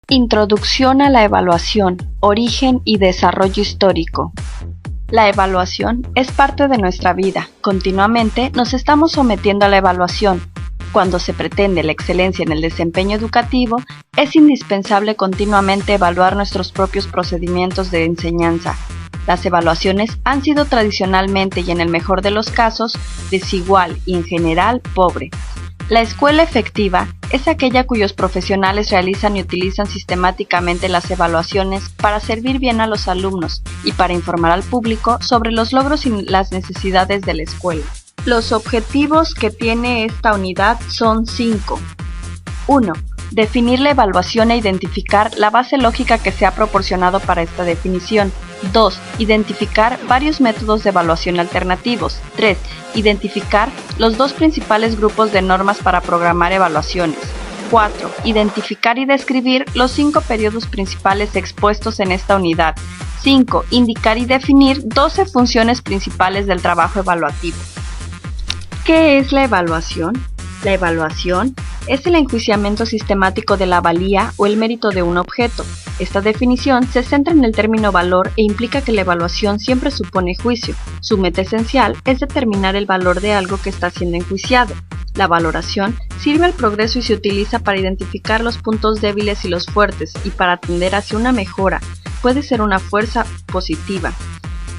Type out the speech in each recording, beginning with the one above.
Introducción a la evaluación, origen y desarrollo histórico. La evaluación es parte de nuestra vida. Continuamente nos estamos sometiendo a la evaluación. Cuando se pretende la excelencia en el desempeño educativo, es indispensable continuamente evaluar nuestros propios procedimientos de enseñanza. Las evaluaciones han sido tradicionalmente y en el mejor de los casos, desigual y en general pobre. La escuela efectiva es aquella cuyos profesionales realizan y utilizan sistemáticamente las evaluaciones para servir bien a los alumnos y para informar al público sobre los logros y las necesidades de la escuela. Los objetivos que tiene esta unidad son 5. 1. Definir la evaluación e identificar la base lógica que se ha proporcionado para esta definición. 2. Identificar varios métodos de evaluación alternativos. 3. Identificar los dos principales grupos de normas para programar evaluaciones. 4. Identificar y describir los 5 periodos principales expuestos en esta unidad. 5. Indicar y definir 12 funciones principales del trabajo evaluativo. ¿Qué es la evaluación? La evaluación es el enjuiciamiento sistemático de la valía o el mérito de un objeto. Esta definición se centra en el término valor e implica que la evaluación siempre supone juicio. Su meta esencial es determinar el valor de algo que está siendo enjuiciado. La valoración sirve al progreso y se utiliza para identificar los puntos débiles y los fuertes y para atender hacia una mejora. Puede ser una fuerza positiva,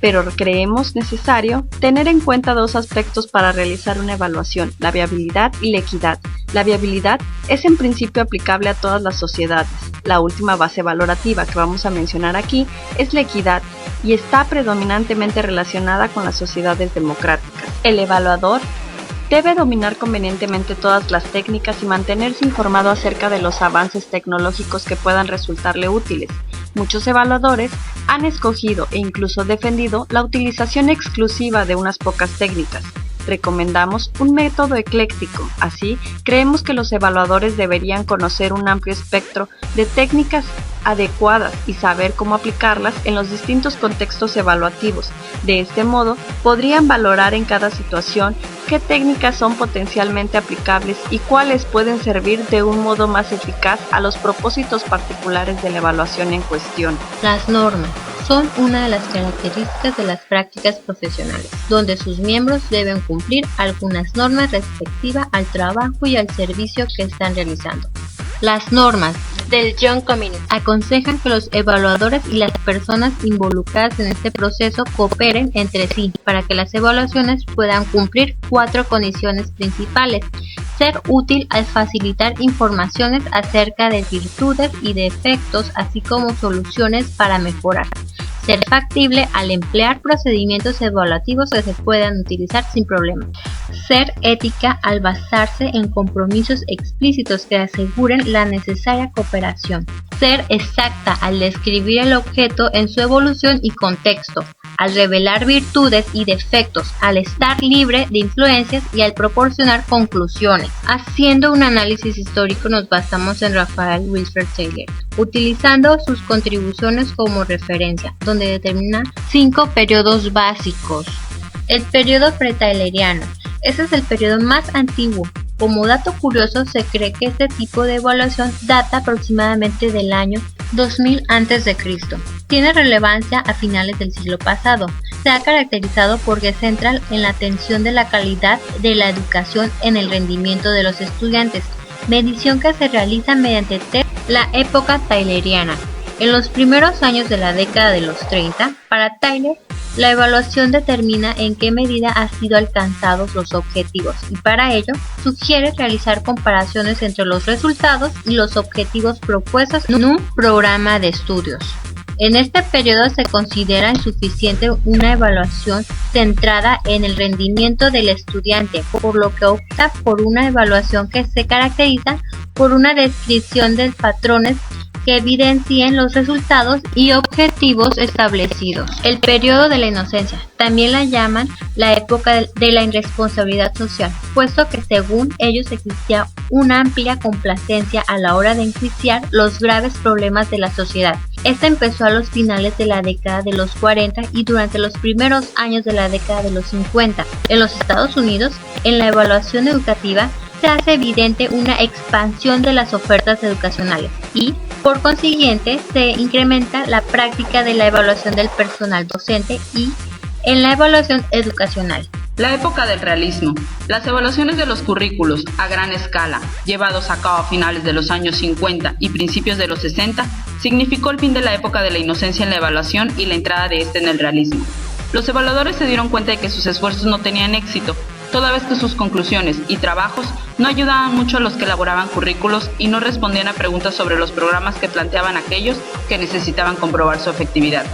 pero creemos necesario tener en cuenta 2 aspectos para realizar una evaluación, la viabilidad y la equidad. La viabilidad es en principio aplicable a todas las sociedades. La última base valorativa que vamos a mencionar aquí es la equidad y está predominantemente relacionada con las sociedades democráticas. El evaluador debe dominar convenientemente todas las técnicas y mantenerse informado acerca de los avances tecnológicos que puedan resultarle útiles. Muchos evaluadores han escogido e incluso defendido la utilización exclusiva de unas pocas técnicas. Recomendamos un método ecléctico. Así, creemos que los evaluadores deberían conocer un amplio espectro de técnicas adecuadas y saber cómo aplicarlas en los distintos contextos evaluativos. De este modo, podrían valorar en cada situación qué técnicas son potencialmente aplicables y cuáles pueden servir de un modo más eficaz a los propósitos particulares de la evaluación en cuestión. Las normas son una de las características de las prácticas profesionales, donde sus miembros deben cumplir algunas normas respectivas al trabajo y al servicio que están realizando. Las normas del Young Community aconsejan que los evaluadores y las personas involucradas en este proceso cooperen entre sí para que las evaluaciones puedan cumplir 4 condiciones principales. Ser útil al facilitar informaciones acerca de virtudes y defectos, así como soluciones para mejorar. Ser factible al emplear procedimientos evaluativos que se puedan utilizar sin problema. Ser ética al basarse en compromisos explícitos que aseguren la necesaria cooperación. Ser exacta al describir el objeto en su evolución y contexto, al revelar virtudes y defectos, al estar libre de influencias y al proporcionar conclusiones. Haciendo un análisis histórico nos basamos en Raphael Wilfred Taylor, utilizando sus contribuciones como referencia, donde determina 5 periodos básicos. El periodo pre-tayloriano. Ese es el periodo más antiguo. Como dato curioso, se cree que este tipo de evaluación data aproximadamente del año 2000 a.C. Tiene relevancia a finales del siglo pasado. Se ha caracterizado porque es central en la atención de la calidad de la educación en el rendimiento de los estudiantes, medición que se realiza mediante la época tayloriana. En los primeros años de la década de los 30, para Taylor, la evaluación determina en qué medida han sido alcanzados los objetivos y para ello sugiere realizar comparaciones entre los resultados y los objetivos propuestos en un programa de estudios. En este periodo se considera insuficiente una evaluación centrada en el rendimiento del estudiante, por lo que opta por una evaluación que se caracteriza por una descripción de patrones que evidencien los resultados y objetivos establecidos. El periodo de la inocencia, también la llaman la época de la irresponsabilidad social, puesto que según ellos existía una amplia complacencia a la hora de enjuiciar los graves problemas de la sociedad. Esta empezó a los finales de la década de los 40 y durante los primeros años de la década de los 50. En los Estados Unidos, en la evaluación educativa, se hace evidente una expansión de las ofertas educacionales. y, por consiguiente, se incrementa la práctica de la evaluación del personal docente y en la evaluación educacional. La época del realismo. Las evaluaciones de los currículos a gran escala, llevados a cabo a finales de los años 50 y principios de los 60, significó el fin de la época de la inocencia en la evaluación y la entrada de en el realismo. Los evaluadores se dieron cuenta de que sus esfuerzos no tenían éxito, toda vez que sus conclusiones y trabajos no ayudaban mucho a los que elaboraban currículos y no respondían a preguntas sobre los programas que planteaban aquellos que necesitaban comprobar su efectividad.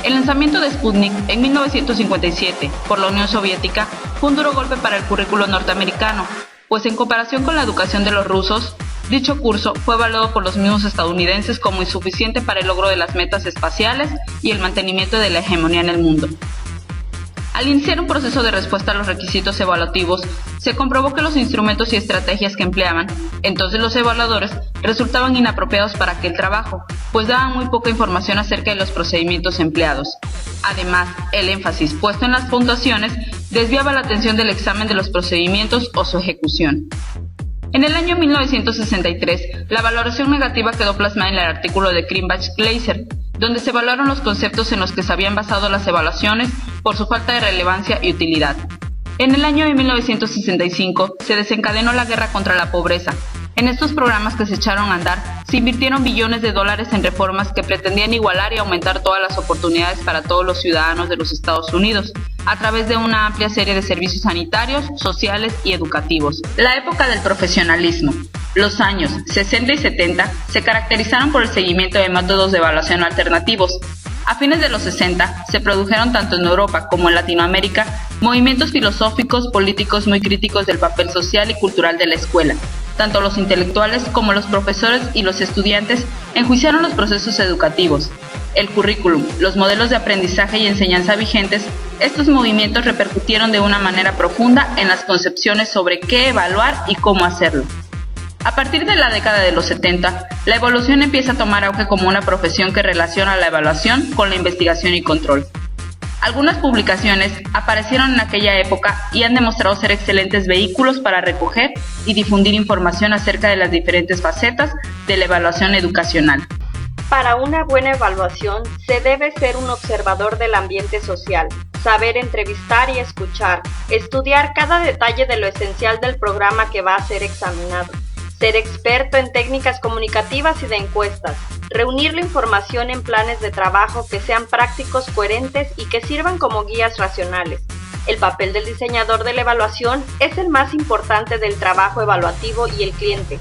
El lanzamiento de Sputnik en 1957 por la Unión Soviética fue un duro golpe para el currículo norteamericano, pues en comparación con la educación de los rusos, dicho curso fue evaluado por los mismos estadounidenses como insuficiente para el logro de las metas espaciales y el mantenimiento de la hegemonía en el mundo. Al iniciar un proceso de respuesta a los requisitos evaluativos, se comprobó que los instrumentos y estrategias que empleaban, entonces los evaluadores, resultaban inapropiados para aquel trabajo, pues daban muy poca información acerca de los procedimientos empleados. Además, el énfasis puesto en las puntuaciones desviaba la atención del examen de los procedimientos o su ejecución. En el año 1963, la valoración negativa quedó plasmada en el artículo de Krimbach-Gleiser, donde se evaluaron los conceptos en los que se habían basado las evaluaciones por su falta de relevancia y utilidad. En el año de 1965 se desencadenó la guerra contra la pobreza. En estos programas que se echaron a andar, se invirtieron billones de dólares en reformas que pretendían igualar y aumentar todas las oportunidades para todos los ciudadanos de los Estados Unidos, a través de una amplia serie de servicios sanitarios, sociales y educativos. La época del profesionalismo. Los años 60 y 70 se caracterizaron por el seguimiento de métodos de evaluación alternativos. A fines de los 60 se produjeron tanto en Europa como en Latinoamérica movimientos filosóficos, políticos muy críticos del papel social y cultural de la escuela. Tanto los intelectuales como los profesores y los estudiantes enjuiciaron los procesos educativos, el currículum, los modelos de aprendizaje y enseñanza vigentes. Estos movimientos repercutieron de una manera profunda en las concepciones sobre qué evaluar y cómo hacerlo. A partir de la década de los 70, la evaluación empieza a tomar auge como una profesión que relaciona la evaluación con la investigación y control. Algunas publicaciones aparecieron en aquella época y han demostrado ser excelentes vehículos para recoger y difundir información acerca de las diferentes facetas de la evaluación educacional. Para una buena evaluación se debe ser un observador del ambiente social, saber entrevistar y escuchar, estudiar cada detalle de lo esencial del programa que va a ser examinado, ser experto en técnicas comunicativas y de encuestas, reunir la información en planes de trabajo que sean prácticos, coherentes y que sirvan como guías racionales. El papel del diseñador de la evaluación es el más importante del trabajo evaluativo y el cliente.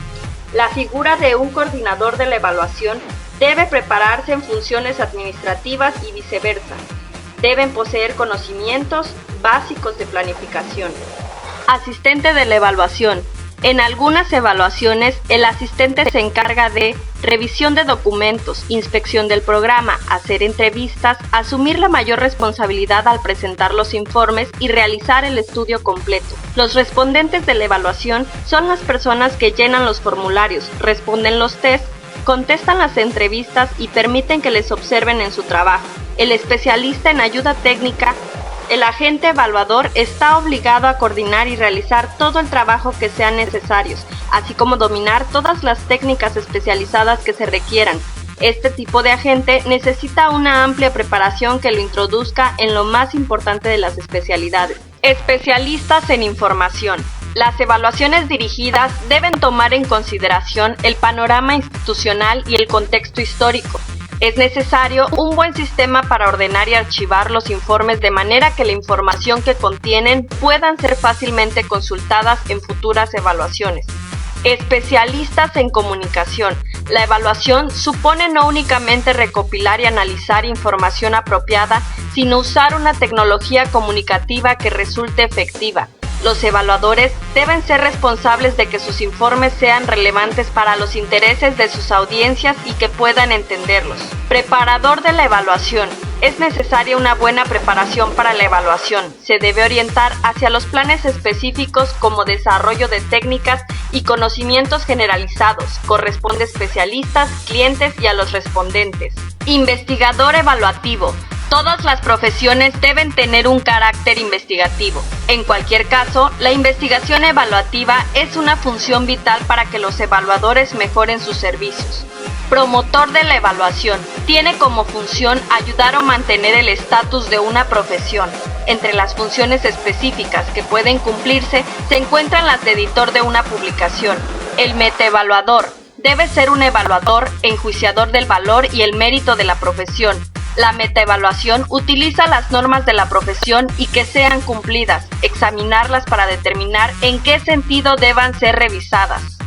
La figura de un coordinador de la evaluación debe prepararse en funciones administrativas y viceversa. Deben poseer conocimientos básicos de planificación. Asistente de la evaluación. En algunas evaluaciones, el asistente se encarga de revisión de documentos, inspección del programa, hacer entrevistas, asumir la mayor responsabilidad al presentar los informes y realizar el estudio completo. Los respondentes de la evaluación son las personas que llenan los formularios, responden los tests, contestan las entrevistas y permiten que les observen en su trabajo. El especialista en ayuda técnica. El agente evaluador está obligado a coordinar y realizar todo el trabajo que sean necesarios, así como dominar todas las técnicas especializadas que se requieran. Este tipo de agente necesita una amplia preparación que lo introduzca en lo más importante de las especialidades. Especialistas en información. Las evaluaciones dirigidas deben tomar en consideración el panorama institucional y el contexto histórico. Es necesario un buen sistema para ordenar y archivar los informes de manera que la información que contienen puedan ser fácilmente consultadas en futuras evaluaciones. Especialistas en comunicación. La evaluación supone no únicamente recopilar y analizar información apropiada, sino usar una tecnología comunicativa que resulte efectiva. Los evaluadores deben ser responsables de que sus informes sean relevantes para los intereses de sus audiencias y que puedan entenderlos. Preparador de la evaluación. Es necesaria una buena preparación para la evaluación. Se debe orientar hacia los planes específicos como desarrollo de técnicas y conocimientos generalizados. Corresponde a especialistas, clientes y a los respondentes. Investigador evaluativo. Todas las profesiones deben tener un carácter investigativo. En cualquier caso, la investigación evaluativa es una función vital para que los evaluadores mejoren sus servicios. Promotor de la evaluación. Tiene como función ayudar o mantener el estatus de una profesión. Entre las funciones específicas que pueden cumplirse se encuentran las de editor de una publicación. El metaevaluador. Debe ser un evaluador, enjuiciador del valor y el mérito de la profesión. La metaevaluación utiliza las normas de la profesión y que sean cumplidas, examinarlas para determinar en qué sentido deban ser revisadas.